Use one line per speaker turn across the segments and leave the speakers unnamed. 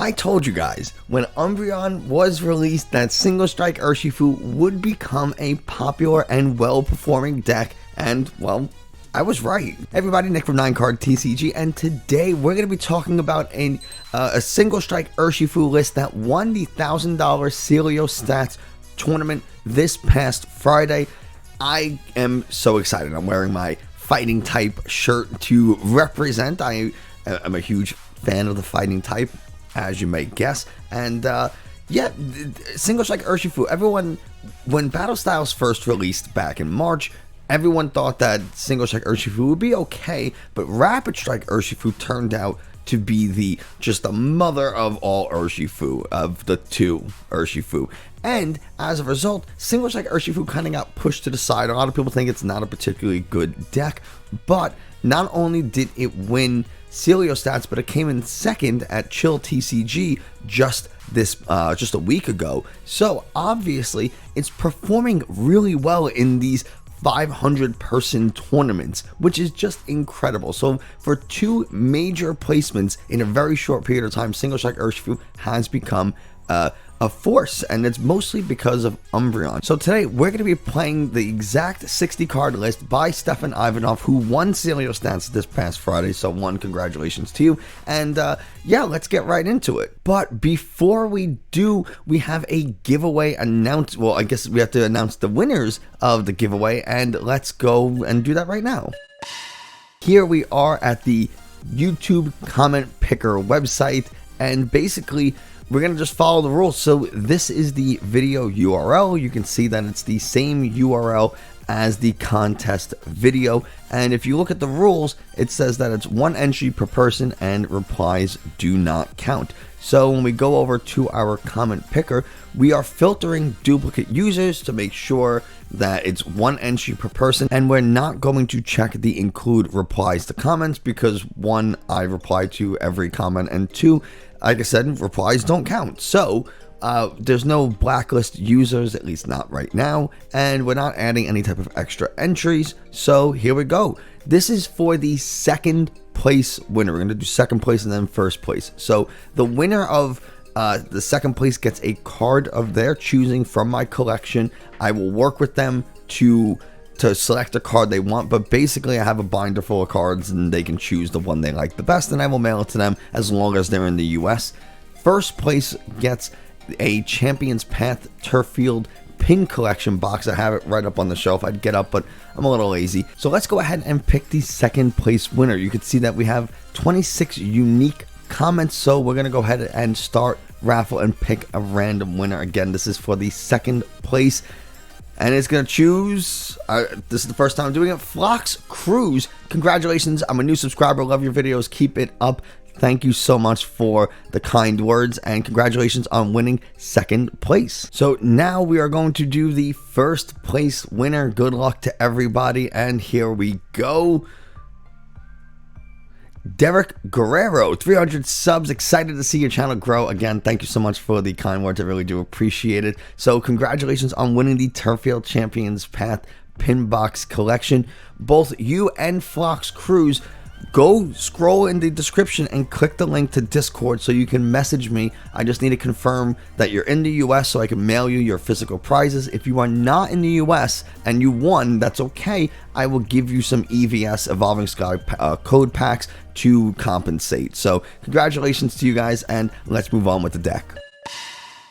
I told you guys, when Umbreon was released, that Single Strike Urshifu would become a popular and well-performing deck, and, well, I was right. Everybody, Nick from 9Card TCG, and today we're going to be talking about a Single Strike Urshifu list that won the $1,000 CelioStats tournament this past Friday. I am so excited. I'm wearing my fighting type shirt to represent. I am a huge fan of the fighting type, as you may guess, and yeah, Single Strike Urshifu, everyone, when Battle Styles first released back in March, everyone thought that Single Strike Urshifu would be okay, but Rapid Strike Urshifu turned out to be just the mother of all Urshifu, of the two Urshifu. And as a result, Single Strike Urshifu kind of got pushed to the side. A lot of people think it's not a particularly good deck, but not only did it win CelioStats, but it came in second at Chill TCG just a week ago. So obviously, it's performing really well in these 500-person tournaments, which is just incredible. So for two major placements in a very short period of time, Single Strike Urshifu has become a force, and it's mostly because of Umbreon. So today we're going to be playing the exact 60 card list by Stephane Ivanoff, who won CelioStats this past Friday. So congratulations to you, and yeah, let's get right into it. But before we do, we have a giveaway announced. Well, I guess we have to announce the winners of the giveaway, and let's go and do that right now. Here we are at the YouTube comment picker website, and basically we're going to just follow the rules. So this is the video URL. You can see that it's the same URL as the contest video. And if you look at the rules, it says that it's 1 entry per person and replies do not count. So when we go over to our comment picker, we are filtering duplicate users to make sure that it's 1 entry per person, and we're not going to check the include replies to comments because 1, I reply to every comment, and 2, like I said, replies don't count. So there's no blacklist users, at least not right now, and we're not adding any type of extra entries. So here we go. This is for the second place winner. We're going to do second place and then first place. So the winner of the second place gets a card of their choosing from my collection. I will work with them to select a card they want, but basically I have a binder full of cards and they can choose the one they like the best, and I will mail it to them as long as they're in the US. First place gets a Champions Path Turf Field pin collection box. I have it right up on the shelf. I'd get up, but I'm a little lazy. So let's go ahead and pick the second place winner. You can see that we have 26 unique comments, so we're gonna go ahead and start raffle and pick a random winner. Again, this is for the second place, and it's gonna choose, this is the first time I'm doing it, Flox Cruz. Congratulations, I'm a new subscriber, love your videos, keep it up. Thank you so much for the kind words, and congratulations on winning second place. So now we are going to do the first place winner. Good luck to everybody, and here we go. Derek Guerrero, 300 subs, excited to see your channel grow. Again, thank you so much for the kind words, I really do appreciate it. So congratulations on winning the Turffield Champions Path pin box collection. Both you and Flox Cruz, go scroll in the description and click the link to Discord so you can message me. I just need to confirm that you're in the US so I can mail you your physical prizes. If you are not in the US and you won, that's okay. I will give you some EVS Evolving Sky code packs to compensate. So congratulations to you guys, and let's move on with the deck.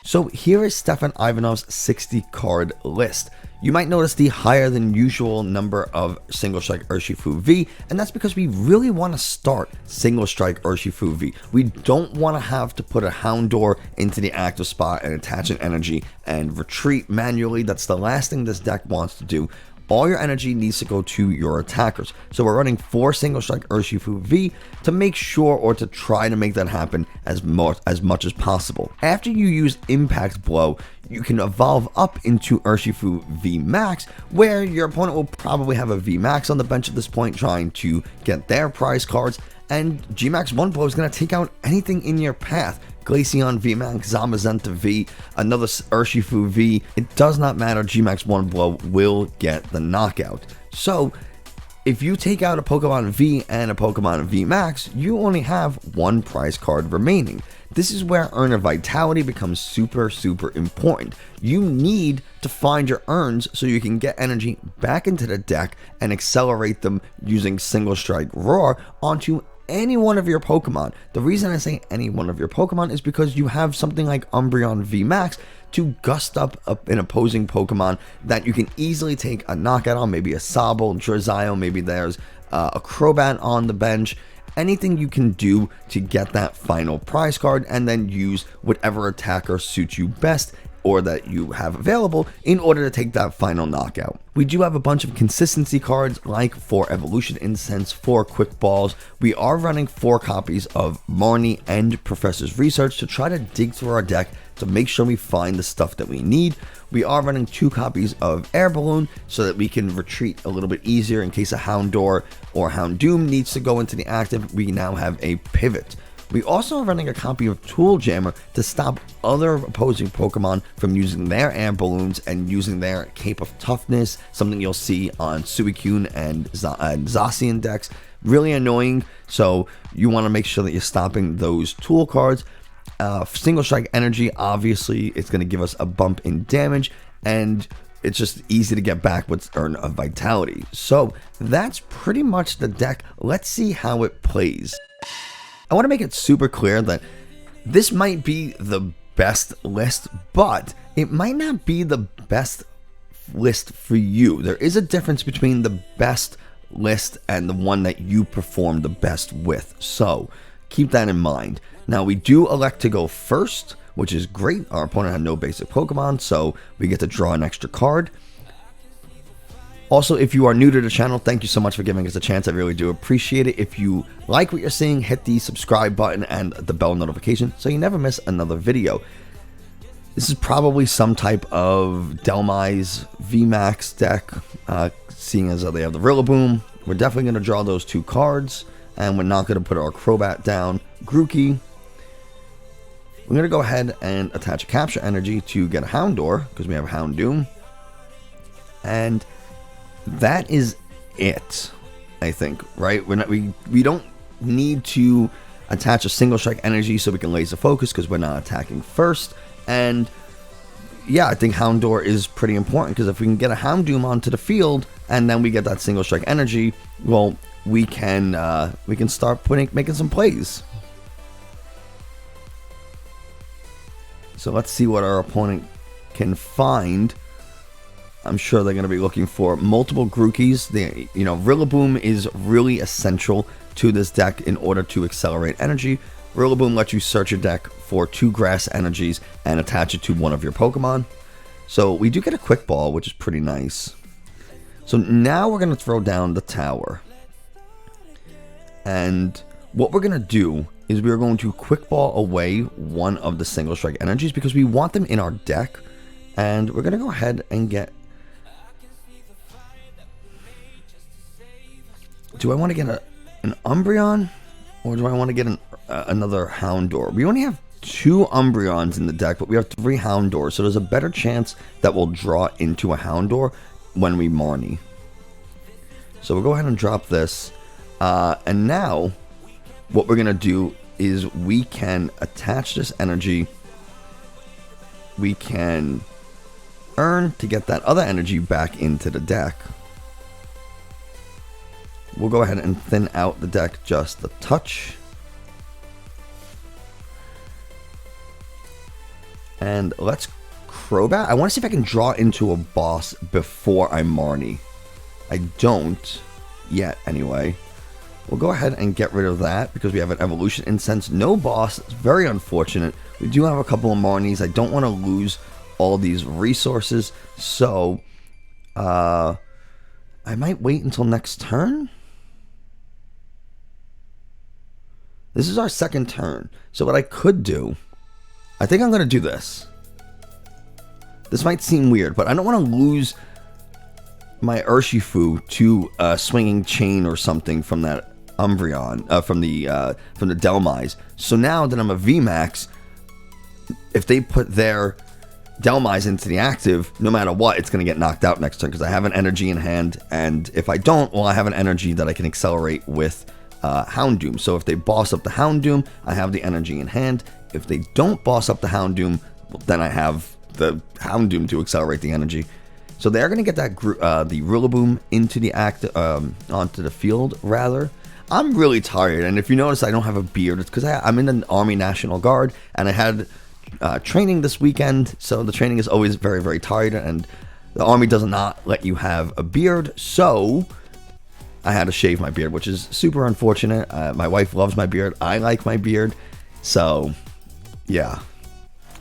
So here is Stephane Ivanoff's 60 card list. You might notice the higher than usual number of Single Strike Urshifu V, and that's because we really want to start Single Strike Urshifu V. We don't want to have to put a Houndour into the active spot and attach an energy and retreat manually. That's the last thing this deck wants to do. All your energy needs to go to your attackers. So we're running 4 Single Strike Urshifu V to make sure, or to try to make that happen as much as possible. After you use Impact Blow, you can evolve up into Urshifu VMAX, where your opponent will probably have a VMAX on the bench at this point trying to get their prize cards, and Gmax 1 Blow is going to take out anything in your path. Glaceon VMAX, Zamazenta V, another Urshifu V, it does not matter, Gmax 1 Blow will get the knockout. So If you take out a Pokemon V and a Pokemon VMAX, you only have one prize card remaining. This is where Urn of Vitality becomes super important. You need to find your urns so you can get energy back into the deck and accelerate them using Single Strike Roar onto any one of your Pokemon. The reason I say any one of your Pokemon is because you have something like Umbreon VMAX to gust up an opposing Pokemon that you can easily take a knockout on, maybe a Sableye, Drizzile, maybe there's a Crobat on the bench. Anything you can do to get that final prize card and then use whatever attacker suits you best or that you have available in order to take that final knockout. We do have a bunch of consistency cards like for Evolution Incense, for Quick Balls. We are running 4 copies of Marnie and Professor's Research to try to dig through our deck to make sure we find the stuff that we need. We are running 2 copies of Air Balloon so that we can retreat a little bit easier in case a Houndour or Houndoom needs to go into the active. We now have a pivot. We also are running a copy of Tool Jammer to stop other opposing Pokemon from using their air balloons and using their Cape of Toughness, something you'll see on Suicune and Zacian decks. Really annoying, so you want to make sure that you're stopping those tool cards. Single Strike Energy, obviously, it's going to give us a bump in damage, and it's just easy to get back with Urn of Vitality. So that's pretty much the deck. Let's see how it plays. I want to make it super clear that this might be the best list, but it might not be the best list for you. There is a difference between the best list and the one that you perform the best with. So keep that in mind. Now, we do elect to go first, which is great. Our opponent had no basic Pokemon, so we get to draw an extra card. Also, if you are new to the channel, thank you so much for giving us a chance. I really do appreciate it. If you like what you're seeing, hit the subscribe button and the bell notification so you never miss another video. This is probably some type of Dhelmise VMAX deck, seeing as they have the Rillaboom. We're definitely going to draw those 2 cards, and we're not going to put our Crobat down. Grookey. We're going to go ahead and attach a Capture Energy to get a Houndour, because we have a Houndoom. And that is it, I think, right? We don't need to attach a Single Strike Energy so we can laser focus because we're not attacking first. And yeah, I think Houndour is pretty important because if we can get a Houndoom onto the field and then we get that Single Strike Energy, well, we can start making some plays. So let's see what our opponent can find. I'm sure they're going to be looking for multiple Grookeys. Rillaboom is really essential to this deck in order to accelerate energy. Rillaboom lets you search your deck for 2 grass energies and attach it to one of your Pokemon. So we do get a Quick Ball, which is pretty nice. So now we're going to throw down the Tower. And what we're going to do is we're going to Quick Ball away one of the Single Strike energies because we want them in our deck. And we're going to go ahead and get... Do I want to get an Umbreon, or do I want to get another Houndour? We only have 2 Umbreons in the deck, but we have 3 Houndours, so there's a better chance that we'll draw into a Houndour when we Marnie. So we'll go ahead and drop this, and now what we're going to do is we can attach this energy. We can earn to get that other energy back into the deck. We'll go ahead and thin out the deck just a touch. And let's Crobat. I want to see if I can draw into a boss before I Marnie. I don't yet, anyway. We'll go ahead and get rid of that because we have an Evolution Incense. No boss. It's very unfortunate. We do have a couple of Marnies. I don't want to lose all these resources. So, I might wait until next turn. This is our second turn. So what I could do, I think I'm going to do this. This might seem weird, but I don't want to lose my Urshifu to a Swinging Chain or something from that Umbreon, from the Dhelmise. So now that I'm a VMAX, if they put their Dhelmise into the active, no matter what, it's going to get knocked out next turn because I have an energy in hand, and if I don't, well, I have an energy that I can accelerate with Houndoom. So if they boss up the Houndoom, I have the energy in hand. If they don't boss up the Houndoom, well, then I have the Houndoom to accelerate the energy. So they're going to get that the Rillaboom into the onto the field, rather. I'm really tired, and if you notice, I don't have a beard. It's because I'm in an Army National Guard, and I had training this weekend, so the training is always very, very tired, and the Army does not let you have a beard, so I had to shave my beard, which is super unfortunate. My wife loves my beard. I like my beard, so yeah.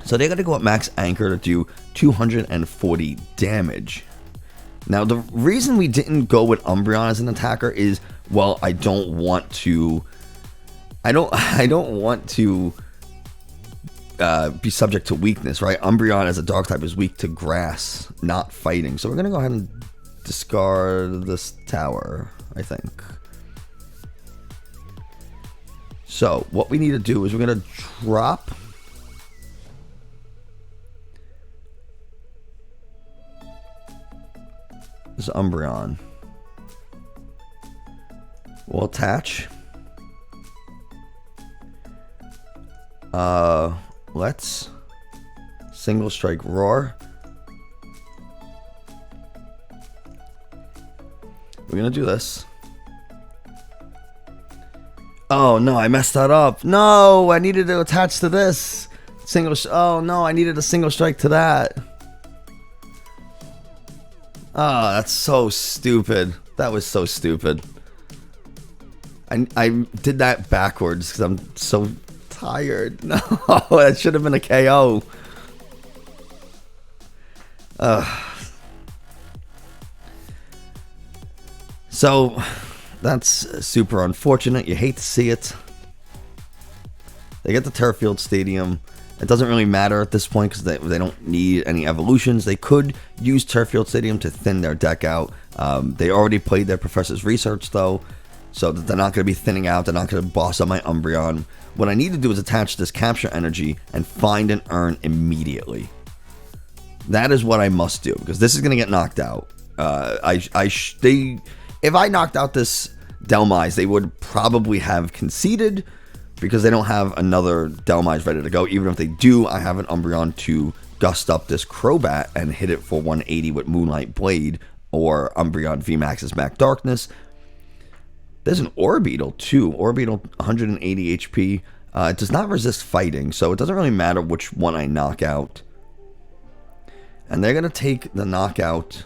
So they're going to go at max anchor to do 240 damage. Now, the reason we didn't go with Umbreon as an attacker is, well, I don't want to be subject to weakness, right? Umbreon as a dark type is weak to grass, not fighting. So we're going to go ahead and discard this tower, I think. So what we need to do is we're going to drop this Umbreon. We'll attach. Let's single strike roar. We're gonna do this. Oh no, I messed that up. No, I needed to attach to this. Oh no, I needed a single strike to that. Oh, that's so stupid. That was so stupid. I did that backwards because I'm so tired. No, that should have been a KO. So that's super unfortunate. You hate to see it. They get the Turf Field Stadium. It doesn't really matter at this point because they don't need any evolutions. They could use Turf Field Stadium to thin their deck out. They already played their Professor's Research though, so that they're not going to be thinning out. They're not going to boss up my Umbreon. What I need to do is attach this Capture Energy and find an Urn immediately. That is what I must do because this is going to get knocked out. If I knocked out this Dhelmise, they would probably have conceded because they don't have another Dhelmise ready to go. Even if they do, I have an Umbreon to gust up this Crobat and hit it for 180 with Moonlight Blade or Umbreon VMAX's Max Darkness. There's an Orbeetle too. Orbeetle 180 HP. It does not resist fighting, so it doesn't really matter which one I knock out. And they're going to take the knockout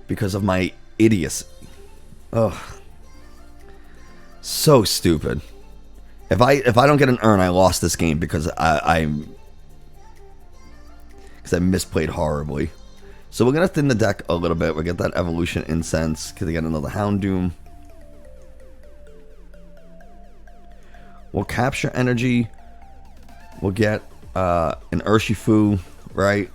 because of my idiocy. Ugh. So stupid. If I don't get an Urn, I lost this game because I misplayed horribly. So we're gonna thin the deck a little bit. We get that Evolution Incense because they get another Houndoom. We'll Capture Energy. We'll get an Urshifu, right?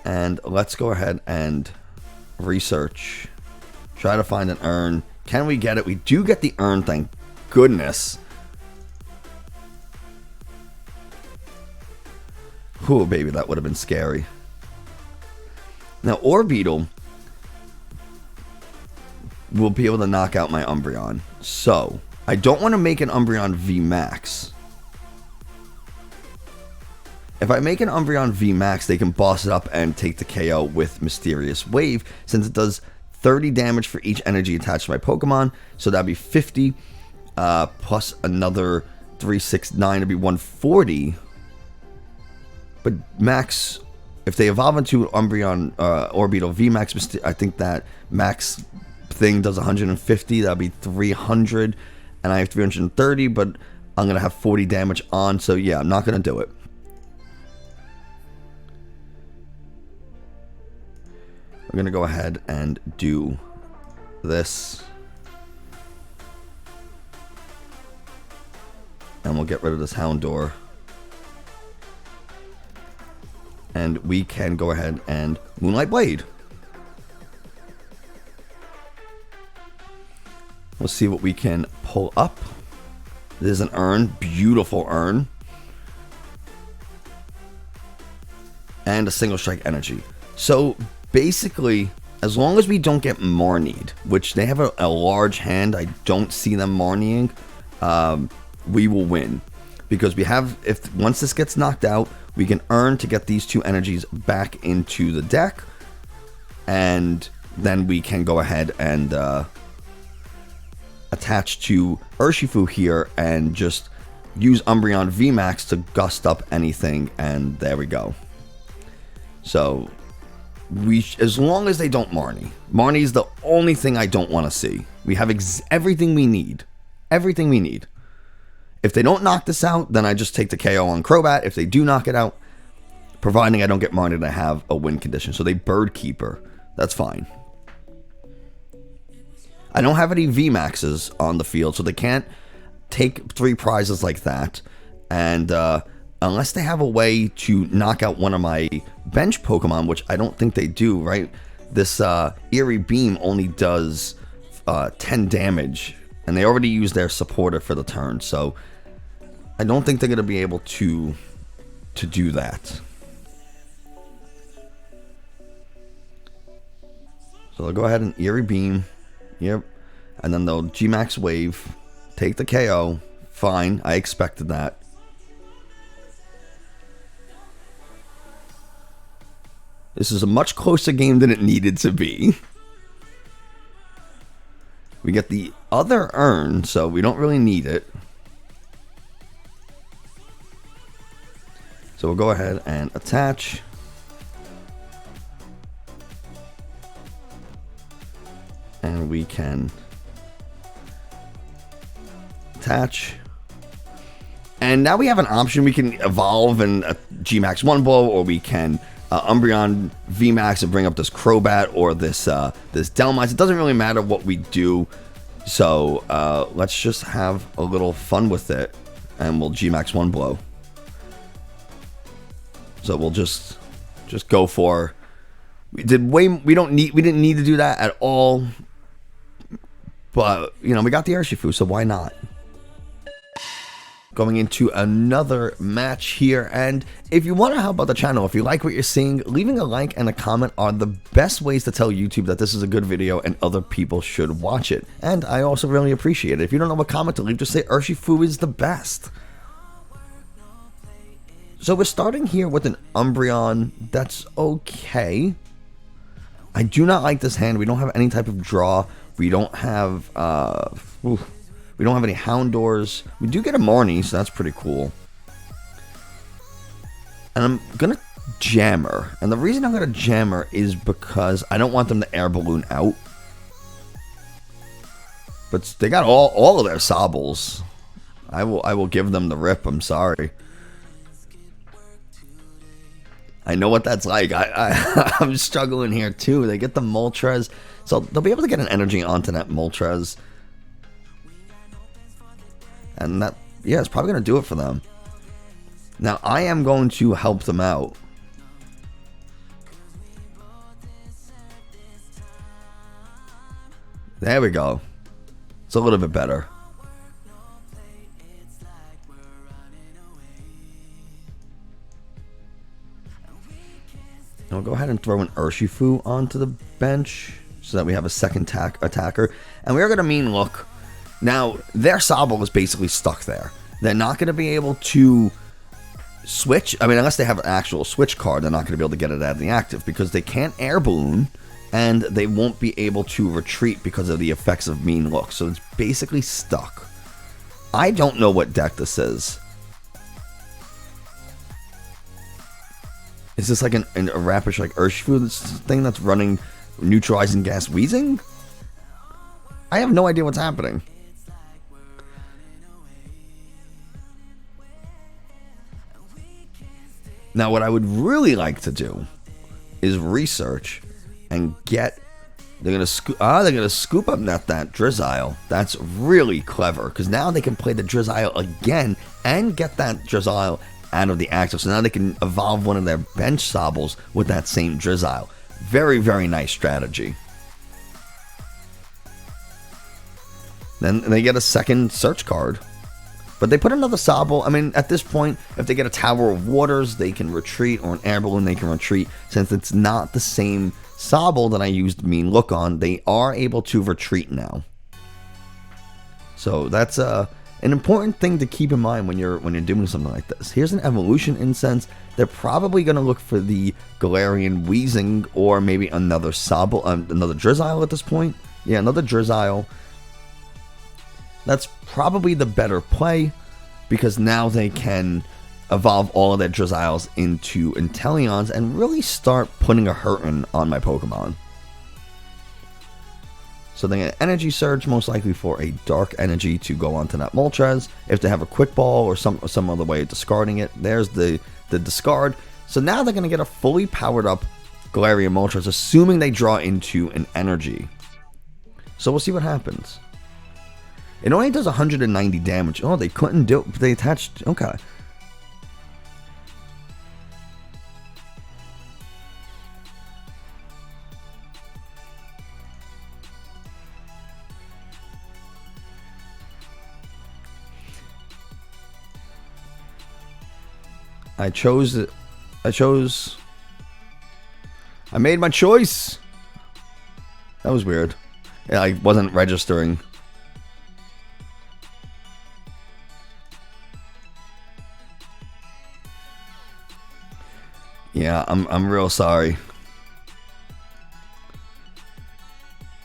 And let's go ahead and research. Try to find an Urn. Can we get it? We do get the Urn, thank goodness. Oh, baby, that would have been scary. Now, Orbeetle will be able to knock out my Umbreon. So, I don't want to make an Umbreon VMAX. If I make an Umbreon VMAX, they can boss it up and take the KO with Mysterious Wave, since it does 30 damage for each energy attached to my Pokemon. So that'd be 50 plus another 3, 6, 9 would be 140. But max, if they evolve into Umbreon Orbeetle VMAX, I think that max thing does 150. That'd be 300, and I have 330. But I'm gonna have 40 damage on. So yeah, I'm not gonna do it. I'm going to go ahead and do this. And we'll get rid of this Houndour. And we can go ahead and Moonlight Blade. We'll see what we can pull up. There's an Urn. Beautiful Urn. and a single strike energy. So basically, as long as we don't get Marnied, which they have a large hand, I don't see them Marnieing, we will win. Because we have, once this gets knocked out, we can earn to get these 2 energies back into the deck, and then we can go ahead and attach to Urshifu here and just use Umbreon VMAX to gust up anything, and there we go. So as long as they don't Marnie. Marnie is the only thing I don't want to see. We have everything we need. Everything we need. If they don't knock this out, then I just take the KO on Crobat. If they do knock it out, providing I don't get Marnied, I have a win condition. So they Bird Keeper. That's fine. I don't have any VMAXs on the field, so they can't take 3 prizes like that. And unless they have a way to knock out one of my bench Pokemon, which I don't think they do, right? This Eerie Beam only does 10 damage, and they already used their supporter for the turn, so I don't think they're going to be able to do that. So they'll go ahead and Eerie Beam. Yep. And then they'll G-Max Wave. Take the KO. Fine. I expected that. This is a much closer game than it needed to be. We get the other Urn, so we don't really need it. So we'll go ahead and attach. And we can attach. And now we have an option. We can evolve and G-Max 1 blow, or we can Umbreon VMAX and bring up this Crobat or this Dhelmise. It doesn't really matter what we do. So let's just have a little fun with it, and we'll G-Max 1 blow. So we'll just go for. We didn't need to do that at all. But you know, we got the Urshifu, so why not? Going into another match here, and if you want to help out the channel, if you like what you're seeing, leaving a like and a comment are the best ways to tell YouTube that this is a good video and other people should watch it. And I also really appreciate it. If you don't know what comment to leave, just say Urshifu is the best. So we're starting here with an Umbreon. That's okay. I do not like this hand. We don't have any type of draw. We don't have we don't have any Houndours. We do get a Marnie, so that's pretty cool. And I'm gonna Jammer. And the reason I'm gonna Jammer is because I don't want them to Air Balloon out. But they got all of their Sobbles. I will give them the rip. I'm sorry. I know what that's like. I'm struggling here too. They get the Moltres, so they'll be able to get an energy onto that Moltres. And that, yeah, it's probably going to do it for them. Now, I am going to help them out. There we go. It's a little bit better. And we'll go ahead and throw an Urshifu onto the bench so that we have a second attacker. And we are going to mean look. Now, their Sobble is basically stuck there. They're not going to be able to switch. I mean, unless they have an actual switch card, they're not going to be able to get it out of the active because they can't Air Balloon, and they won't be able to retreat because of the effects of mean look. So it's basically stuck. I don't know what deck this is. Is this like a Rapish like Urshifu, this thing that's running neutralizing gas wheezing? I have no idea what's happening. Now, what I would really like to do is research and get. They're gonna scoop up that Drizzile. That's really clever because now they can play the Drizzile again and get that Drizzile out of the active. So now they can evolve one of their bench Sobbles with that same Drizzile. Very, very nice strategy. Then they get a second search card. But they put another Sableye. I mean, at this point, if they get a Tower of Waters, they can retreat, or an Air Balloon, they can retreat. Since it's not the same Sableye that I used Mean Look on, they are able to retreat now. So that's an important thing to keep in mind when you're doing something like this. Here's an Evolution Incense. They're probably going to look for the Galarian Weezing, or maybe another Sableye, another Drizzile at this point. Yeah, another Drizzile. That's probably the better play, because now they can evolve all of their Drizziles into Inteleons and really start putting a hurting on my Pokemon. So they get Energy Surge, most likely for a Dark Energy to go onto that Moltres. If they have a Quick Ball or some other way of discarding it, there's the discard. So now they're going to get a fully powered up Galarian Moltres, assuming they draw into an Energy. So we'll see what happens. It only does 190 damage. Oh, they couldn't do it. They attached... Okay. I made my choice. That was weird. Yeah, I wasn't registering. Yeah, I'm real sorry.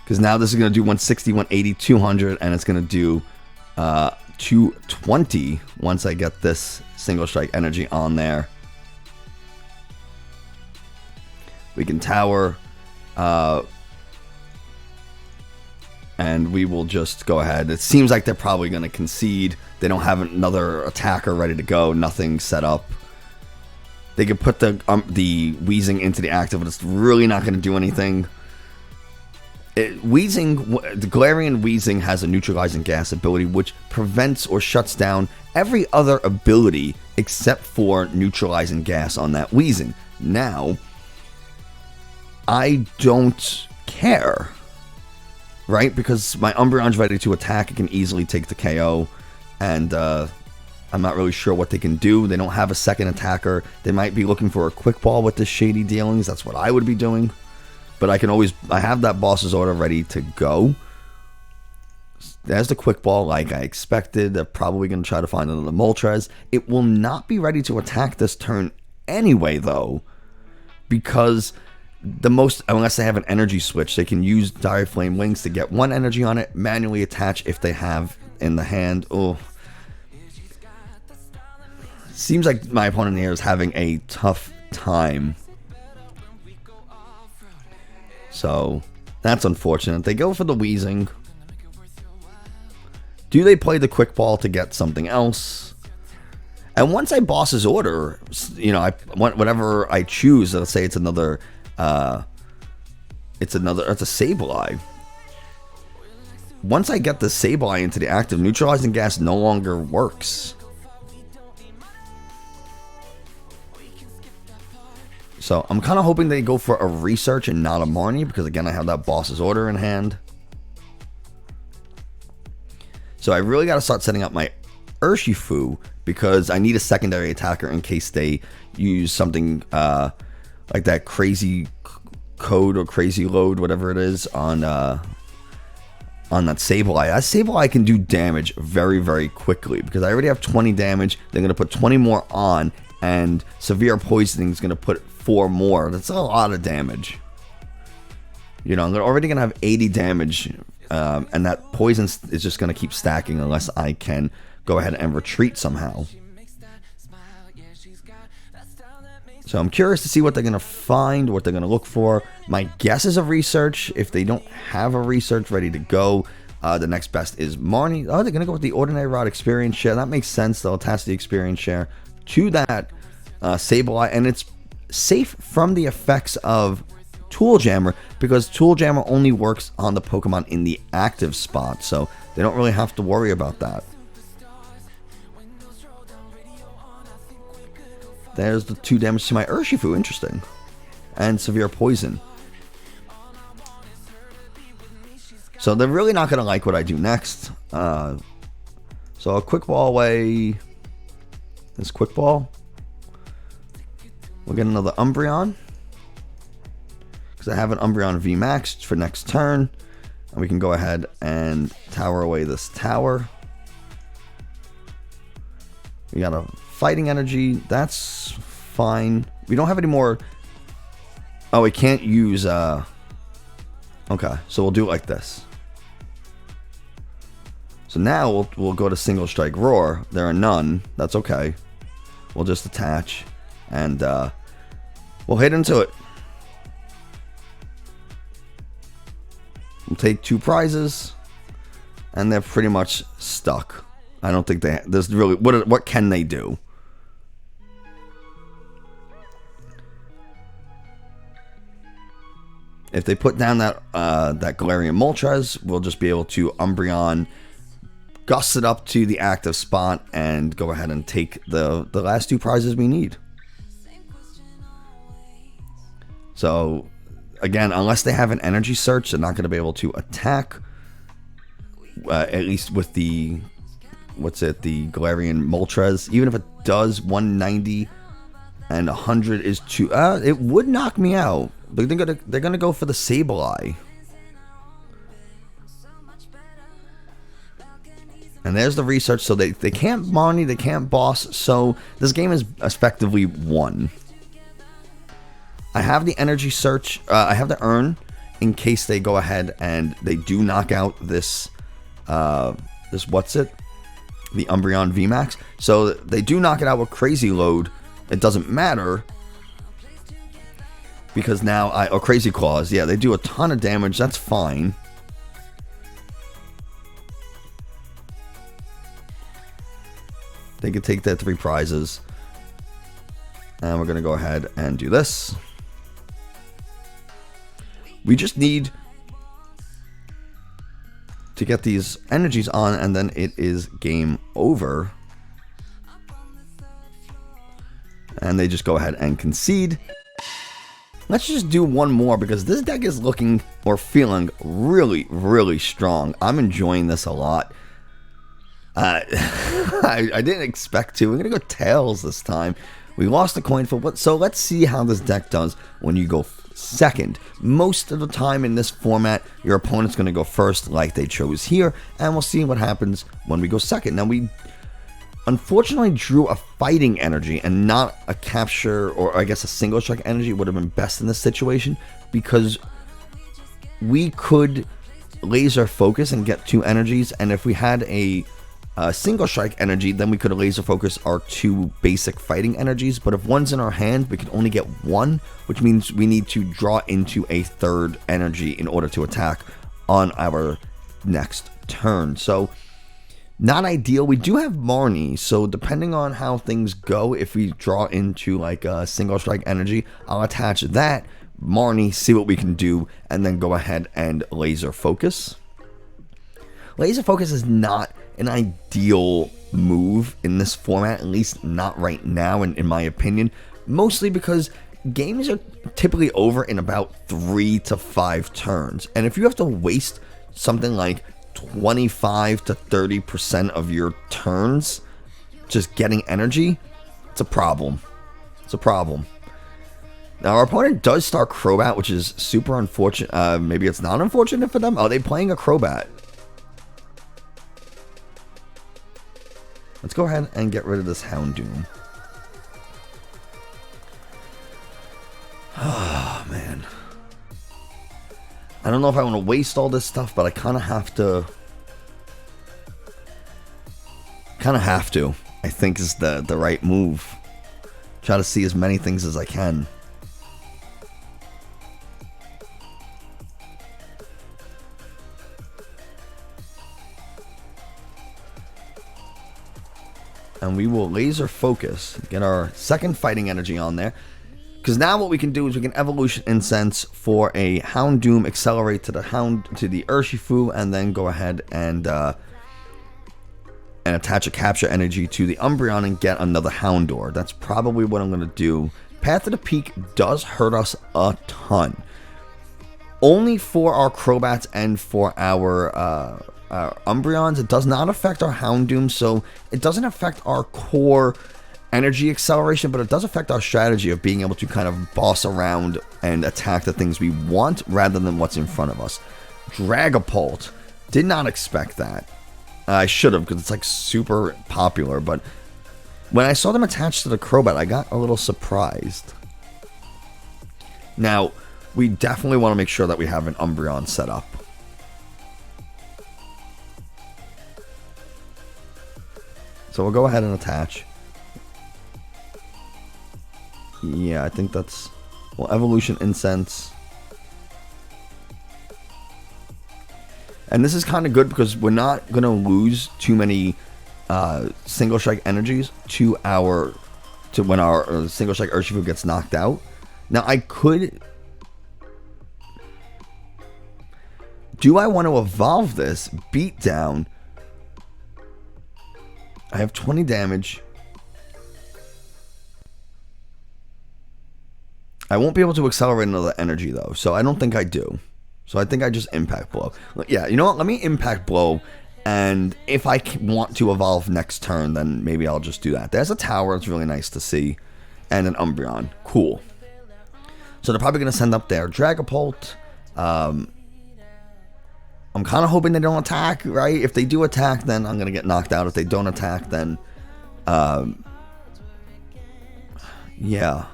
Because now this is going to do 160, 180, 200, and it's going to do 220 once I get this single strike energy on there. We can tower, and we will just go ahead. It seems like they're probably going to concede. They don't have another attacker ready to go, nothing set up. They could put the Weezing into the active, but it's really not going to do anything. The Galarian Weezing has a neutralizing gas ability, which prevents or shuts down every other ability except for neutralizing gas on that Weezing. Now, I don't care, right? Because my Umbreon's ready to attack. It can easily take the KO, and I'm not really sure what they can do. They don't have a second attacker. They might be looking for a quick ball with the shady dealings. That's what I would be doing. But I have that boss's order ready to go. There's the quick ball like I expected. They're probably going to try to find another Moltres. It will not be ready to attack this turn anyway, though. Because unless they have an energy switch, they can use Dire Flame Wings to get one energy on it, manually attach if they have in the hand. Oh. Seems like my opponent here is having a tough time. So, that's unfortunate. They go for the Weezing. Do they play the Quick Ball to get something else? And once I boss his order, you know, whatever I choose, let's say it's a Sableye. Once I get the Sableye into the active, neutralizing gas no longer works. So I'm kind of hoping they go for a research and not a Marnie, because again I have that boss's order in hand. So I really got to start setting up my Urshifu, because I need a secondary attacker in case they use something like that crazy code or crazy load, whatever it is, on that Sableye. That Sableye can do damage very, very quickly, because I already have 20 damage. They're going to put 20 more on, and Severe Poisoning is going to put 4 more. That's a lot of damage. You know, I'm already going to have 80 damage, and that poison is just going to keep stacking unless I can go ahead and retreat somehow. So I'm curious to see what they're going to find, what they're going to look for. My guess is a research. If they don't have a research ready to go, the next best is Marnie. Oh, they're going to go with the Ordinary Rod Experience Share. That makes sense. They'll attach the Experience Share to that Sableye, and it's safe from the effects of Tool Jammer, because Tool Jammer only works on the Pokemon in the active spot, so they don't really have to worry about that. There's the 2 damage to my Urshifu, interesting. And Severe Poison. So they're really not going to like what I do next. So a quick ball away. This quick ball. We'll get another Umbreon. Because I have an Umbreon VMAX for next turn. And we can go ahead and tower away this tower. We got a fighting energy. That's fine. We don't have any more. Oh, we can't use. Okay, so we'll do it like this. So now we'll go to single strike roar. There are none. That's okay. We'll just attach. And we'll hit into it. We'll take 2 prizes. And they're pretty much stuck. I don't think there's really... What can they do? If they put down that Galarian Moltres, we'll just be able to Umbreon, gust it up to the active spot, and go ahead and take the last 2 prizes we need. So, again, unless they have an energy search, they're not going to be able to attack. At least with the... What's it? The Galarian Moltres. Even if it does 190 and 100 is too... it would knock me out. But they're gonna go for the Sableye. And there's the research. So they can't Marnie, they can't boss. So this game is effectively won. I have the energy search. I have the Urn in case they go ahead and they do knock out this... what's it? The Umbreon VMAX. So they do knock it out with Crazy Load. It doesn't matter. Because now Crazy Claws. Yeah, they do a ton of damage. That's fine. They can take their 3 prizes. And we're going to go ahead and do this. We just need to get these energies on, and then it is game over. And they just go ahead and concede. Let's just do one more because this deck is looking or feeling really, really strong. I'm enjoying this a lot. I didn't expect to. We're going to go tails this time. We lost the coin flip, so let's see how this deck does when you go second. Most of the time in this format, your opponent's going to go first like they chose here, and we'll see what happens when we go second. Now, we unfortunately drew a fighting energy and not a capture, or I guess a single strike energy would have been best in this situation, because we could laser focus and get 2 energies, and if we had a single strike energy, then we could laser focus our 2 basic fighting energies. But if one's in our hand, we can only get 1, which means we need to draw into a 3rd energy in order to attack on our next turn. So not ideal. We do have Marnie, so depending on how things go, if we draw into like a single strike energy, I'll attach that Marnie, see what we can do, and then go ahead and laser focus. Laser focus is not an ideal move in this format, at least not right now, in my opinion, mostly because games are typically over in about 3 to 5 turns, and if you have to waste something like 25 to 30% of your turns just getting energy, it's a problem. It's a problem. Now, our opponent does start Crobat, which is super unfortunate. Maybe it's not unfortunate for them. Are they playing a Crobat? Let's go ahead and get rid of this Houndoom. Oh, man. I don't know if I want to waste all this stuff, but I kind of have to. I think is the right move. Try to see as many things as I can. And we will laser focus, get our second fighting energy on there. Because now what we can do is we can Evolution Incense for a Houndoom, accelerate to the Urshifu, and then go ahead and attach a Capture Energy to the Umbreon and get another Houndour. That's probably what I'm going to do. Path to the Peak does hurt us a ton. Only for our Crobats and for our Umbreons. It does not affect our Houndoom, so it doesn't affect our core energy acceleration, but it does affect our strategy of being able to kind of boss around and attack the things we want rather than what's in front of us. Dragapult. Did not expect that. I should have, because it's like super popular, but when I saw them attached to the Crobat, I got a little surprised. Now, we definitely want to make sure that we have an Umbreon set up. So we'll go ahead and attach. Yeah, I think that's... Well, Evolution Incense. And this is kind of good because we're not going to lose too many single strike energies to when our single strike Urshifu gets knocked out. Now, I could... Do I want to evolve this? Beat down. I have 20 damage. I won't be able to accelerate another energy, though, so I don't think I do. So I think I just Impact Blow. Yeah, you know what? Let me Impact Blow, and if I want to evolve next turn, then maybe I'll just do that. There's a Tower. It's really nice to see. And an Umbreon. Cool. So they're probably going to send up their Dragapult. I'm kind of hoping they don't attack, right? If they do attack, then I'm going to get knocked out. If they don't attack, then... yeah.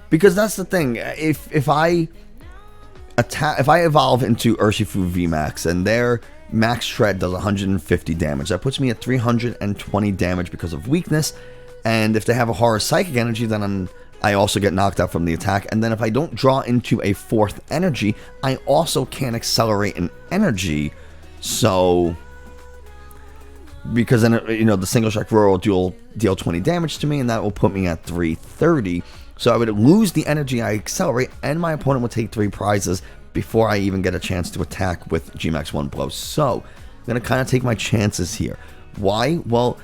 Because that's the thing. If I evolve into Urshifu VMAX and their max shred does 150 damage, that puts me at 320 damage because of weakness. And if they have a horror psychic energy, then I also get knocked out from the attack. And then if I don't draw into a fourth energy, I also can't accelerate an energy. So, because then, you know, the single strike roar will deal 20 damage to me, and that will put me at 330. So I would lose the energy I accelerate, and my opponent would take 3 prizes before I even get a chance to attack with Gmax 1 blow. So I'm going to kind of take my chances here. Why? Well,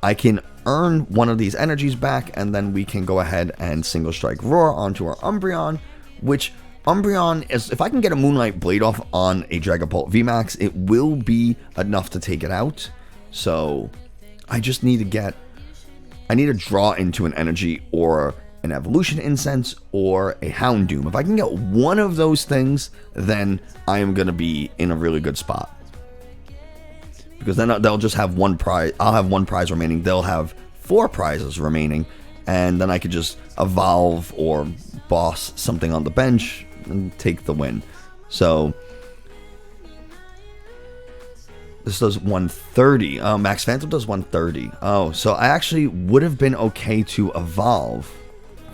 I can earn one of these energies back, and then we can go ahead and single strike roar onto our Umbreon, which Umbreon is, if I can get a Moonlight Blade off on a Dragapult VMAX, it will be enough to take it out. So I just need to I need to draw into an energy or an Evolution Incense or a Houndoom. If I can get one of those things, then I am going to be in a really good spot. Because then they'll just have one prize. I'll have 1 prize remaining. They'll have 4 prizes remaining. And then I could just evolve or boss something on the bench and take the win. So this does 130. Max Phantom does 130. Oh, so I actually would have been okay to evolve.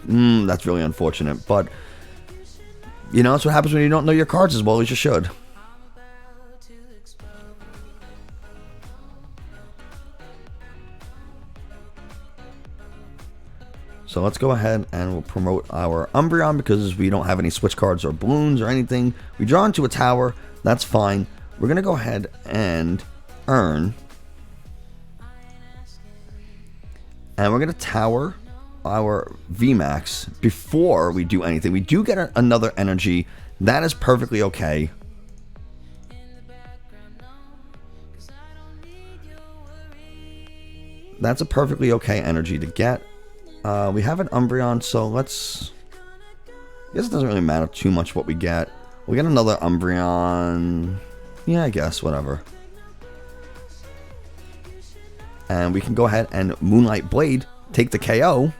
That's really unfortunate. But, you know, that's what happens when you don't know your cards as well as you should. So let's go ahead and we'll promote our Umbreon because we don't have any switch cards or balloons or anything. We draw into a tower. That's fine. We're going to go ahead and earn. And we're going to tower our VMAX before we do anything. We do get another energy. That is perfectly okay. That's a perfectly okay energy to get. We have an Umbreon, so let's... I guess it doesn't really matter too much what we get. We get another Umbreon. Yeah, I guess, whatever. And we can go ahead and Moonlight Blade, take the KO.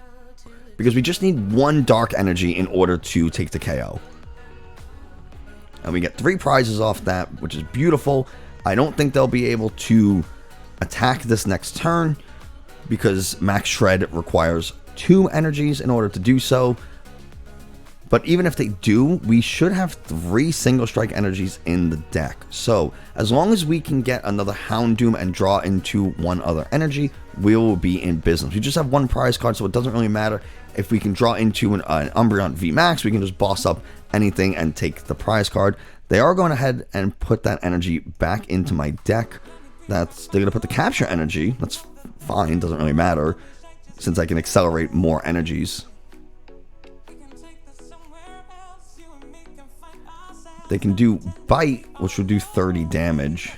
Because we just need 1 dark energy in order to take the KO. And we get 3 prizes off that, which is beautiful. I don't think they'll be able to attack this next turn, because Max Shred requires 2 energies in order to do so. But even if they do, we should have 3 single strike energies in the deck. So as long as we can get another Houndoom and draw into 1 other energy, we will be in business. We just have 1 prize card, so it doesn't really matter. If we can draw into an Umbreon VMAX, we can just boss up anything and take the prize card. They are going ahead and put that energy back into my deck. They're going to put the Capture Energy. That's fine, doesn't really matter, since I can accelerate more energies. They can do Bite, which will do 30 damage.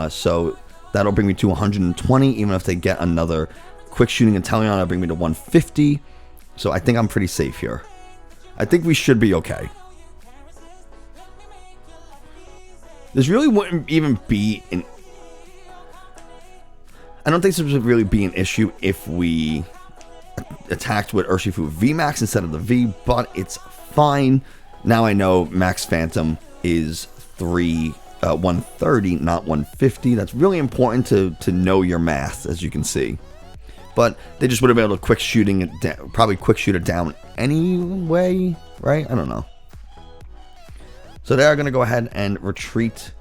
So that'll bring me to 120. Even if they get another Quick Shooting Inteleon, that'll bring me to 150. So I think I'm pretty safe here. I think we should be okay. This really wouldn't even be an... I don't think this would really be an issue if we attacked with Urshifu VMAX instead of the V, but it's fine. Now I know Max Phantom is 130, not 150. That's really important to know your math, as you can see. But they just would have been able to quick shooting it down, probably quick shoot it down anyway, right? I don't know. So they are going to go ahead and retreat,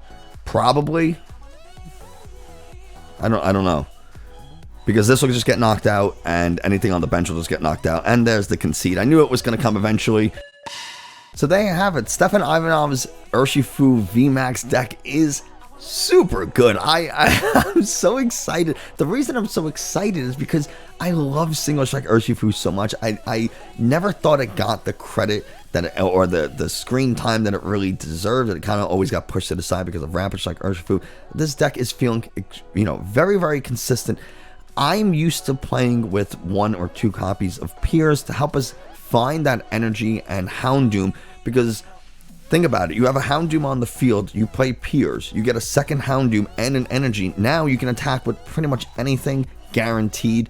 probably. I don't know. Because this will just get knocked out, and anything on the bench will just get knocked out. And there's the concede. I knew it was going to come eventually. So there you have it. Stephane Ivanoff's Urshifu VMAX deck is super good. I'm so excited. The reason I'm so excited is because I love Single Strike Urshifu so much. I never thought it got the credit that it, or the screen time that it really deserved. It kind of always got pushed to the side because of Rapid Strike Urshifu. This deck is feeling, you know, very, very consistent. I'm used to playing with 1 or 2 copies of Piers to help us find that energy and Houndoom, because think about it, you have a Houndoom on the field, you play Piers, you get a second Houndoom and an energy. Now you can attack with pretty much anything, guaranteed.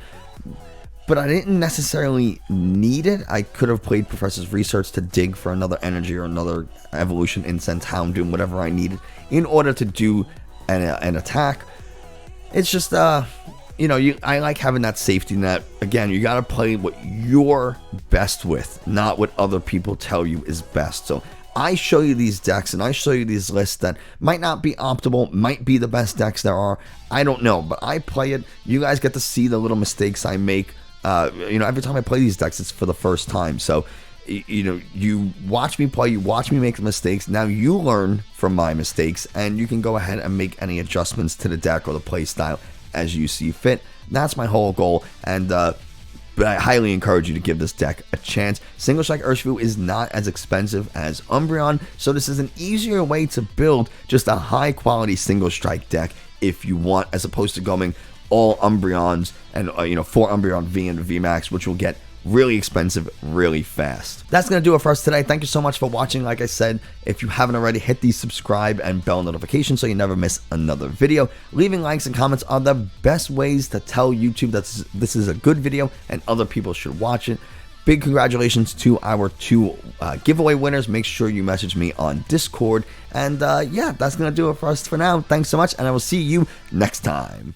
But I didn't necessarily need it. I could have played Professor's Research to dig for another energy or another Evolution Incense Houndoom, whatever I needed, in order to do an attack. It's just, you know, I like having that safety net. Again, you got to play what you're best with, not what other people tell you is best. So I show you these decks and I show you these lists that might not be optimal, might be the best decks there are. I don't know, but I play it. You guys get to see the little mistakes I make. You know, every time I play these decks, it's for the first time. So, you know, you watch me play, you watch me make the mistakes. Now you learn from my mistakes, and you can go ahead and make any adjustments to the deck or the play style as you see fit. That's my whole goal, and but I highly encourage you to give this deck a chance. Single Strike Urshifu is not as expensive as Umbreon, so this is an easier way to build just a high quality Single Strike deck if you want, as opposed to going all Umbreons and you know, 4 Umbreon V and VMAX, which will get really expensive really fast. That's going to do it for us today. Thank you so much for watching. Like I said, if you haven't already, hit the subscribe and bell notification so you never miss another video. Leaving likes and comments are the best ways to tell YouTube that this is a good video and other people should watch it. Big congratulations to our 2 giveaway winners. Make sure you message me on Discord. And yeah, that's going to do it for us for now. Thanks so much, and I will see you next time.